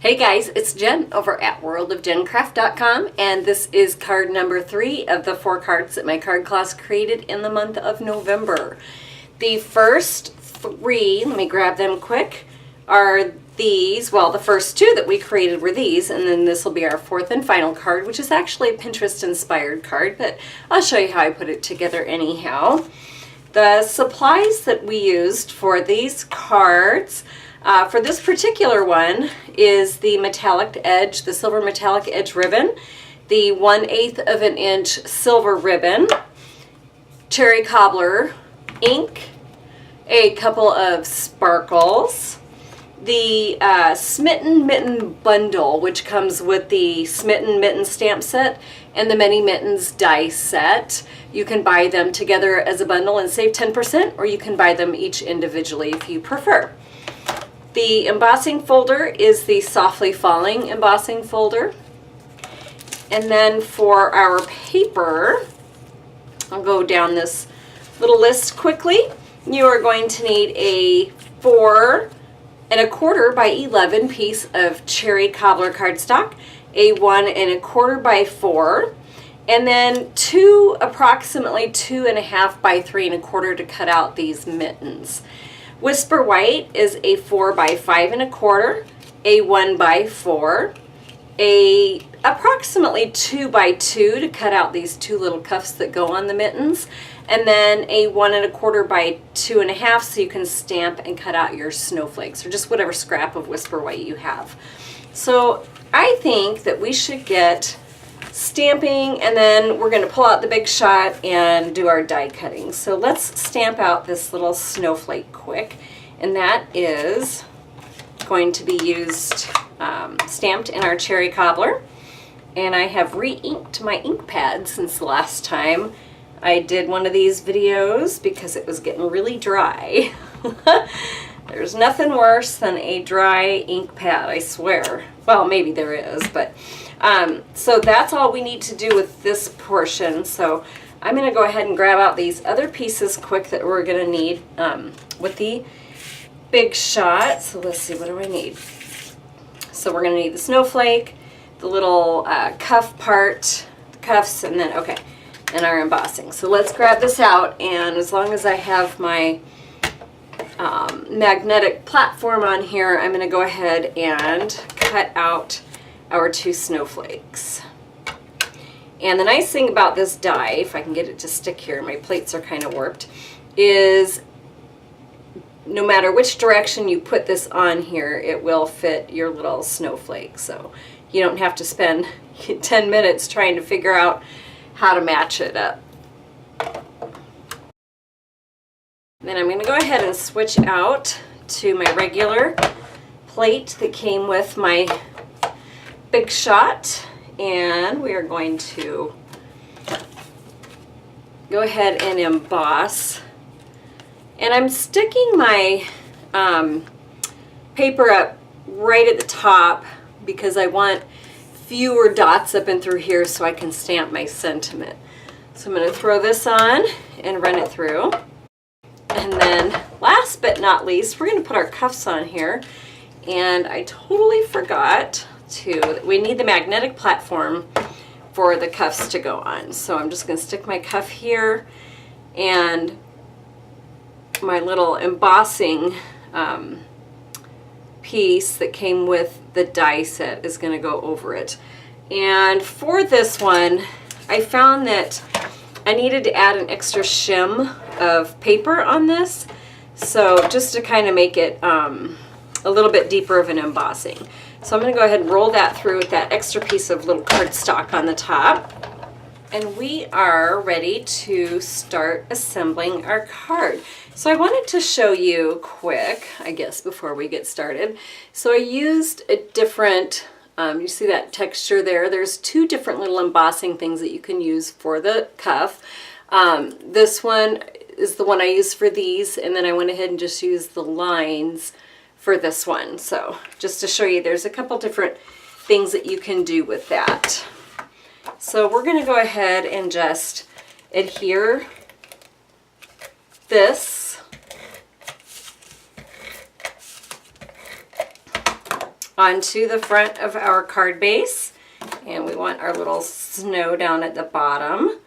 Hey guys, it's Jen over at worldofjencraft.com, and this is card number 3 of the 4 cards that my card class created in the month of November. The first 3, let me grab them quick, are these. Well, the first 2 that we created were these, and then this will be our 4th and final card, which is actually a Pinterest inspired card, but I'll show you how I put it together anyhow. The supplies that we used for these cards, for this particular one, is the metallic edge, the silver metallic edge ribbon, the 1/8 of an inch silver ribbon, cherry cobbler ink, a couple of sparkles, the Smitten Mitten Bundle, which comes with the Smitten Mitten stamp set and the Many Mittens die set. You can buy them together as a bundle and save 10%, or you can buy them each individually if you prefer. The embossing folder is the Softly Falling embossing folder. And then for our paper, I'll go down this little list quickly. You are going to need a 4 1/4 by 11 piece of cherry cobbler cardstock, a 1 1/4 by 4, and then approximately 2 1/2 by 3 1/4 to cut out these mittens. Whisper White is a 4 by 5 1/4, a 1 by 4, a approximately 2 by 2 to cut out these 2 little cuffs that go on the mittens, and then a 1 1/4 by 2 1/2 so you can stamp and cut out your snowflakes or just whatever scrap of Whisper White you have. So I think that we should get stamping, and then we're going to pull out the big shot and do our die cutting. So let's stamp out this little snowflake quick, and that is going to be used stamped in our cherry cobbler. And I have re-inked my ink pad since the last time I did one of these videos because it was getting really dry. There's nothing worse than a dry ink pad, I swear. Well, maybe there is, but so that's all we need to do with this portion. So I'm going to go ahead and grab out these other pieces quick that we're going to need with the big shot. So let's see, what do I need? So we're going to need the snowflake, the little cuff part, the cuffs, and then, okay, and our embossing. So let's grab this out, and as long as I have my magnetic platform on here, I'm going to go ahead and cut out our 2 snowflakes. And the nice thing about this die, if I can get it to stick here, my plates are kind of warped, is no matter which direction you put this on here, it will fit your little snowflake. So you don't have to spend 10 minutes trying to figure out how to match it up. Then I'm going to go ahead and switch out to my regular plate that came with my big shot, and we are going to go ahead and emboss. And I'm sticking my paper up right at the top because I want fewer dots up and through here so I can stamp my sentiment. So I'm going to throw this on and run it through. And then last but not least, we're going to put our cuffs on here. And I totally forgot we need the magnetic platform for the cuffs to go on. So I'm just going to stick my cuff here, and my little embossing piece that came with the die set is going to go over it. And for this one, I found that I needed to add an extra shim of paper on this, so just to kind of make it a little bit deeper of an embossing. So I'm going to go ahead and roll that through with that extra piece of little cardstock on the top. And we are ready to start assembling our card. So I wanted to show you quick, I guess, before we get started. So I used a different, you see that texture there? There's 2 different little embossing things that you can use for the cuff. This one is the one I used for these, and then I went ahead and just used the lines for this one. So just to show you, there's a couple different things that you can do with that. So we're going to go ahead and just adhere this onto the front of our card base. And we want our little snow down at the bottom.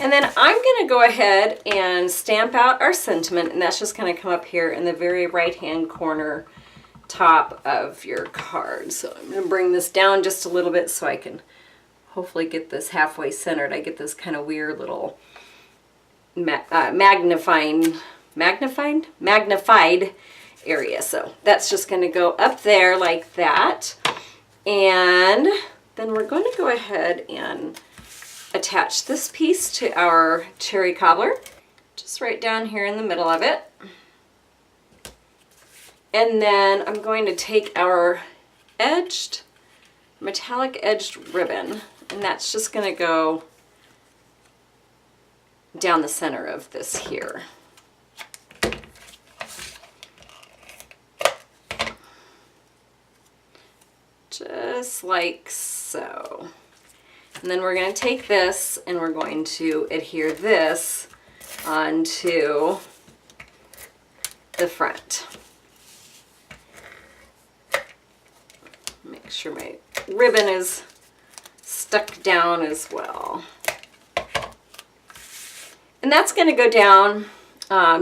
And then I'm going to go ahead and stamp out our sentiment, and that's just going to come up here in the very right-hand corner top of your card. So I'm going to bring this down just a little bit so I can hopefully get this halfway centered. I get this kind of weird little magnified area. So that's just going to go up there like that. And then we're going to go ahead and attach this piece to our cherry cobbler, just right down here in the middle of it. And then I'm going to take our metallic edged ribbon, and that's just going to go down the center of this here. Just like so. And then we're going to take this and we're going to adhere this onto the front. Make sure my ribbon is stuck down as well. And that's going to go down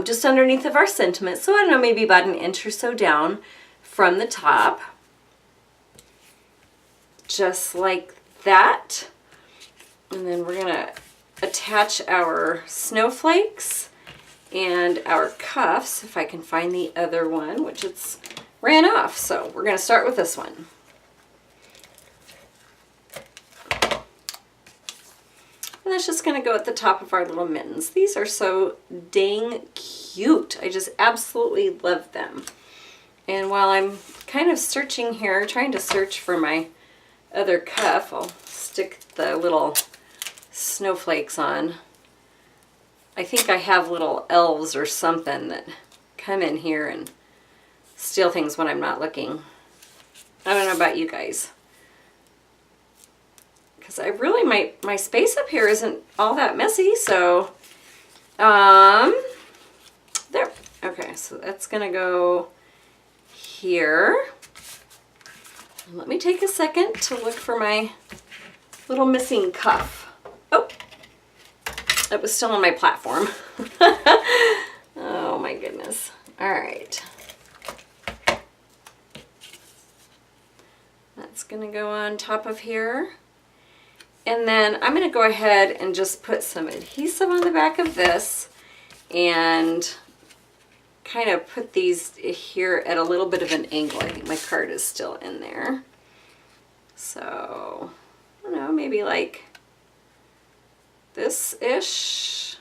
just underneath of our sentiment. So I don't know, maybe about an inch or so down from the top. Just like that. And then we're going to attach our snowflakes and our cuffs, if I can find the other one, which it's ran off. So we're going to start with this one. And that's just going to go at the top of our little mittens. These are so dang cute. I just absolutely love them. And while I'm kind of searching here, trying to search for my other cuff, I'll stick the little snowflakes on. I think I have little elves or something that come in here and steal things when I'm not looking. I don't know about you guys, because I really, my space up here isn't all that messy. So there. Okay, so that's gonna go here. And let me take a second to look for my little missing cuff. Oh, it was still on my platform. Oh my goodness. All right. That's gonna go on top of here. And then I'm gonna go ahead and just put some adhesive on the back of this and kind of put these here at a little bit of an angle. I think my card is still in there. So, I don't know, maybe like this-ish.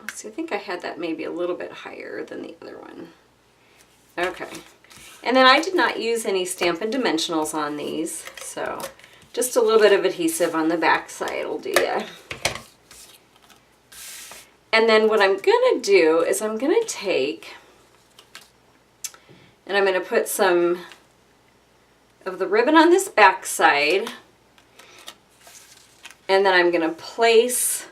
Let's see, I think I had that maybe a little bit higher than the other one. Okay. And then I did not use any Stampin' Dimensionals on these, so just a little bit of adhesive on the back side will do ya. And then what I'm gonna do is I'm gonna take and I'm gonna put some of the ribbon on this back side, and then I'm gonna place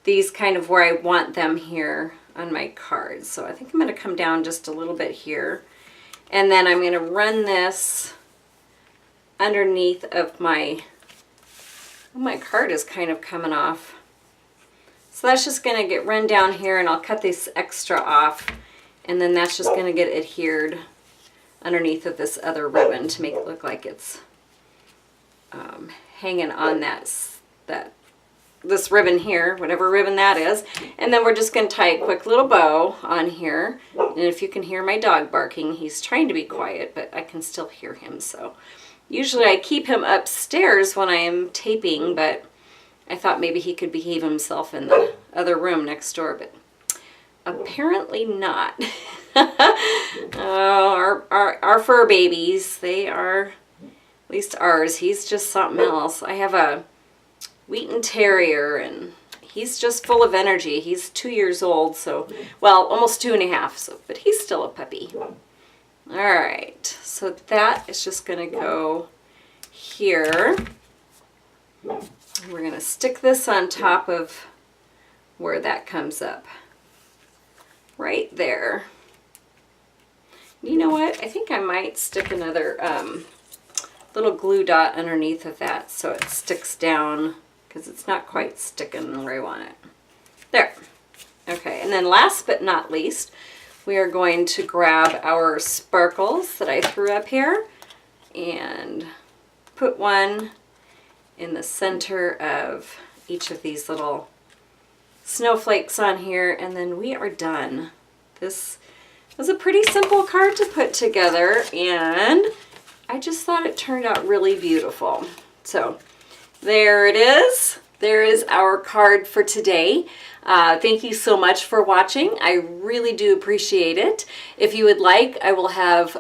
these kind of where I want them here on my card. So I think I'm gonna come down just a little bit here, and then I'm gonna run this underneath of my card is kind of coming off. So that's just going to get run down here, and I'll cut this extra off, and then that's just going to get adhered underneath of this other ribbon to make it look like it's hanging on this ribbon here, whatever ribbon that is. And then we're just going to tie a quick little bow on here. And if you can hear my dog barking, he's trying to be quiet, but I can still hear him. So usually I keep him upstairs when I am taping, but I thought maybe he could behave himself in the other room next door, but apparently not. Oh, our fur babies, they are, at least ours, he's just something else. I have a Wheaten Terrier, and he's just full of energy. He's 2 years old, so, well, almost 2.5, so, but he's still a puppy. All right, so that is just gonna go here. We're going to stick this on top of where that comes up. right there. You know what? I think I might stick another little glue dot underneath of that so it sticks down, because it's not quite sticking where I want it. There. Okay, and then last but not least, we are going to grab our sparkles that I threw up here and put one in the center of each of these little snowflakes on here, and then we are done. This was a pretty simple card to put together, and I just thought it turned out really beautiful. So there it is. There is our card for today. Thank you so much for watching. I really do appreciate it. If you would like, I will have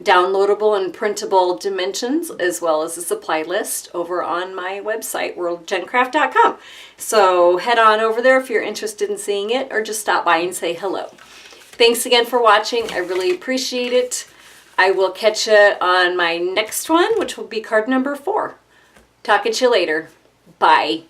downloadable and printable dimensions as well as a supply list over on my website, worldofgencraft.com. So head on over there if you're interested in seeing it, or just stop by and say hello. Thanks again for watching. I really appreciate it. I will catch you on my next one, which will be card number 4. Talk at you later. Bye.